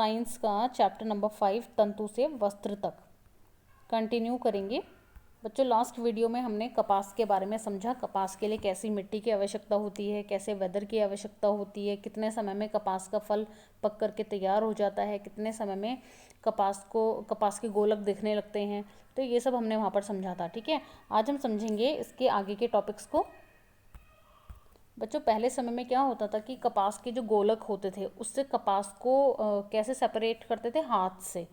Science का chapter number 5 तंतु से वस्त्र तक कंटिन्यू करेंगे। बच्चों, लास्ट वीडियो में हमने कपास के बारे में समझा, कपास के लिए कैसी मिट्टी की आवश्यकता होती है, कैसे वेदर की आवश्यकता होती है, कितने समय में कपास का फल पक करके तैयार हो जाता है, कितने समय में कपास के गोलक दिखने लगते हैं। तो ये सब हमने वहाँ पर समझा था। ठीक है, आज हम समझेंगे इसके आगे के टॉपिक्स को। बच्चों, पहले समय में क्या होता था कि कपास के जो गोलक होते थे उससे कपास को कैसे सेपरेट करते थे? हाथ से,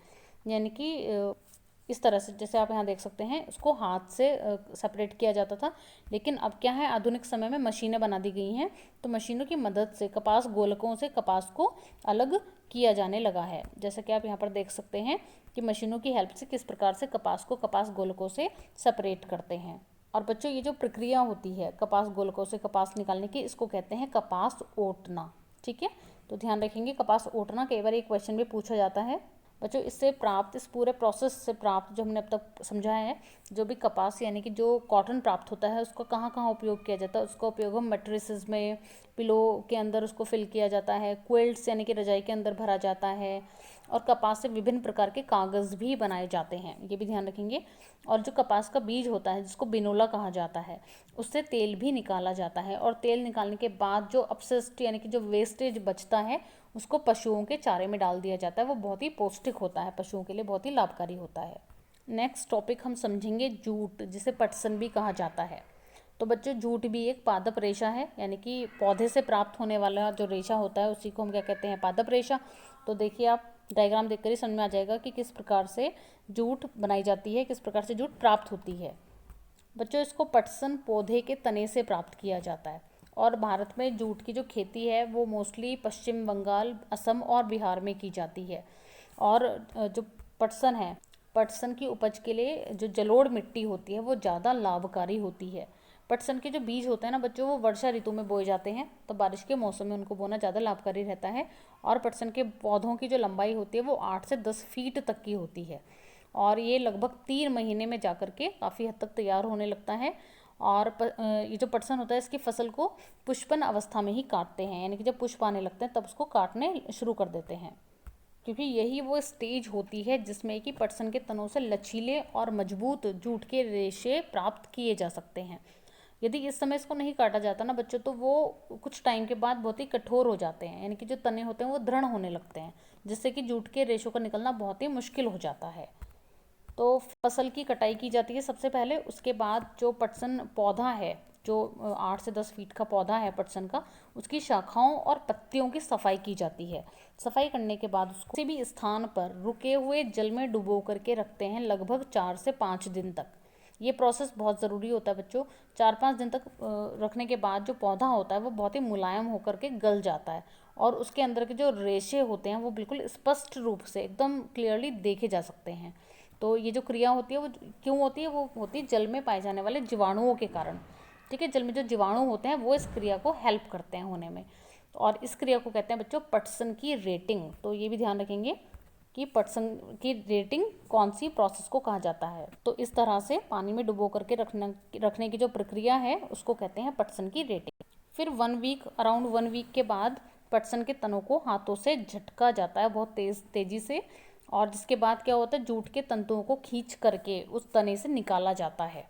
यानी कि इस तरह से, जैसे आप यहाँ देख सकते हैं, उसको हाथ से सेपरेट किया जाता था। लेकिन अब क्या है, आधुनिक समय में मशीनें बना दी गई हैं, तो मशीनों की मदद से कपास गोलकों से कपास को अलग किया जाने लगा है। जैसा कि आप यहाँ पर देख सकते हैं कि मशीनों की हेल्प से किस प्रकार से कपास को कपास गोलकों से सेपरेट करते हैं। और बच्चों, ये जो प्रक्रिया होती है कपास गोलकों से कपास निकालने की, इसको कहते हैं कपास ओटना। ठीक है, तो ध्यान रखेंगे, कपास ओटना कई बार एक क्वेश्चन में पूछा जाता है। बच्चों, इससे प्राप्त, इस पूरे प्रोसेस से प्राप्त जो हमने अब तक समझाया है, जो भी कपास यानी कि जो कॉटन प्राप्त होता है, उसको कहाँ कहाँ उपयोग किया जाता है? उसका उपयोग हम मैट्रिसेस में, पिलो के अंदर उसको फिल किया जाता है, क्विल्ट्स यानी कि रजाई के अंदर भरा जाता है, और कपास से विभिन्न प्रकार के कागज़ भी बनाए जाते हैं, ये भी ध्यान रखेंगे। और जो कपास का बीज होता है, जिसको बिनोला कहा जाता है, उससे तेल भी निकाला जाता है। और तेल निकालने के बाद जो अपशिष्ट यानी कि जो वेस्टेज बचता है, उसको पशुओं के चारे में डाल दिया जाता है। वो बहुत ही पौष्टिक होता है, पशुओं के लिए बहुत ही लाभकारी होता है। नेक्स्ट टॉपिक हम समझेंगे जूट, जिसे पटसन भी कहा जाता है। तो बच्चों, जूट भी एक पादप रेशा है, यानी कि पौधे से प्राप्त होने वाला जो रेशा होता है उसी को हम क्या कहते हैं? पादप रेशा। तो देखिए, आप डायग्राम देखकर ही समझ में आ जाएगा कि किस प्रकार से जूट बनाई जाती है, किस प्रकार से जूट प्राप्त होती है। बच्चों, इसको पटसन पौधे के तने से प्राप्त किया जाता है। और भारत में जूट की जो खेती है वो मोस्टली पश्चिम बंगाल, असम और बिहार में की जाती है। और जो पटसन है, पटसन की उपज के लिए जो जलोढ़ मिट्टी होती है वो ज़्यादा लाभकारी होती है। पटसन के जो बीज होते हैं ना बच्चों, वो वर्षा ऋतु में बोए जाते हैं, तो बारिश के मौसम में उनको बोना ज़्यादा लाभकारी रहता है। और पटसन के पौधों की जो लंबाई होती है वो 8 से 10 फीट तक की होती है, और ये लगभग 3 महीने में जाकर के काफ़ी हद तक तैयार होने लगता है। और ये जो पटसन होता है, इसकी फसल को पुष्पन अवस्था में ही काटते हैं, यानी कि जब पुष्प आने लगते हैं तब उसको काटने शुरू कर देते हैं, क्योंकि यही वो स्टेज होती है जिसमें कि पटसन के तनों से लचीले और मजबूत जूट के रेशे प्राप्त किए जा सकते हैं। यदि इस समय इसको नहीं काटा जाता ना बच्चों, तो वो कुछ टाइम के बाद बहुत ही कठोर हो जाते हैं, यानी कि जो तने होते हैं वो दृढ़ होने लगते हैं, जिससे कि जूट के रेशों का निकलना बहुत ही मुश्किल हो जाता है। तो फसल की कटाई की जाती है सबसे पहले, उसके बाद जो पटसन पौधा है, जो 8 से 10 फीट का पौधा है पटसन का, उसकी शाखाओं और पत्तियों की सफाई की जाती है। सफाई करने के बाद उसको किसी भी स्थान पर रुके हुए जल में डुबो करके रखते हैं लगभग 4 से 5 दिन तक। ये प्रोसेस बहुत ज़रूरी होता है बच्चों। 4-5 दिन तक रखने के बाद जो पौधा होता है वो बहुत ही मुलायम होकर के गल जाता है, और उसके अंदर के जो रेशे होते हैं वो बिल्कुल स्पष्ट रूप से एकदम क्लियरली देखे जा सकते हैं। तो ये जो क्रिया होती है वो क्यों होती है? वो होती है जल में पाए जाने वाले जीवाणुओं के कारण। ठीक है, जल में जो जीवाणु होते हैं वो इस क्रिया को हेल्प करते हैं होने में, और इस क्रिया को कहते हैं बच्चों पटसन की रेटिंग। तो ये भी ध्यान रखेंगे कि पटसन की रेटिंग कौन सी प्रोसेस को कहा जाता है। तो इस तरह से पानी में डुबो करके रखने की जो प्रक्रिया है उसको कहते हैं पटसन की रेटिंग। फिर अराउंड 1 वीक के बाद पटसन के तनों को हाथों से झटका जाता है बहुत तेजी से, और जिसके बाद क्या होता है, जूट के तंतुओं को खींच करके उस तने से निकाला जाता है।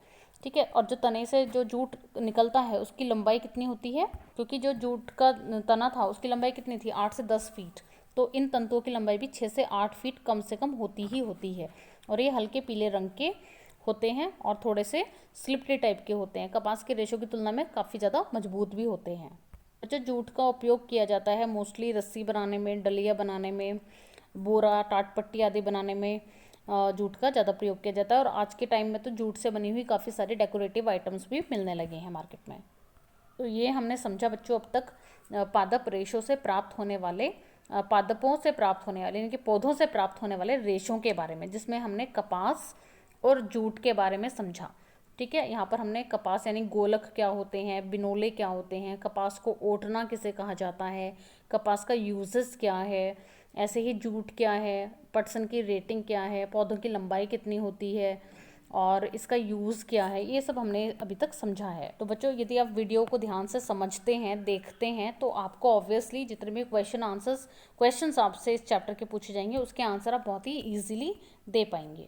ठीक है, और जो तने से जो जूट निकलता है उसकी लंबाई कितनी होती है? क्योंकि जो जूट का तना था उसकी लंबाई कितनी थी? 8 से 10 फीट। तो इन तंतुओं की लंबाई भी 6 से 8 फीट कम से कम होती ही होती है, और ये हल्के पीले रंग के होते हैं और थोड़े से स्लिपरी टाइप के होते हैं। कपास के रेशों की तुलना में काफ़ी ज़्यादा मजबूत भी होते हैं। अच्छा, जूट का उपयोग किया जाता है मोस्टली रस्सी बनाने में, डलिया बनाने में, बोरा, टाट पट्टी आदि बनाने में जूट का ज़्यादा प्रयोग किया जाता है। और आज के टाइम में तो जूट से बनी हुई काफ़ी सारे डेकोरेटिव आइटम्स भी मिलने लगे हैं मार्केट में। तो ये हमने समझा बच्चों अब तक पादप रेशों से प्राप्त होने वाले, पादपों से प्राप्त होने वाले यानी कि पौधों से प्राप्त होने वाले रेशों के बारे में, जिसमें हमने कपास और जूट के बारे में समझा। ठीक है, यहाँ पर हमने कपास यानी गोलक क्या होते हैं, बिनोले क्या होते हैं, कपास को ओटना किसे कहा जाता है, कपास का यूजेस क्या है, ऐसे ही जूट क्या है, पटसन की रेटिंग क्या है, पौधों की लंबाई कितनी होती है, और इसका यूज़ क्या है, ये सब हमने अभी तक समझा है। तो बच्चों यदि आप वीडियो को ध्यान से समझते हैं, देखते हैं, तो आपको ऑब्वियसली जितने भी क्वेश्चंस आपसे इस चैप्टर के पूछे जाएंगे उसके आंसर आप बहुत ही ईजिली दे पाएंगे।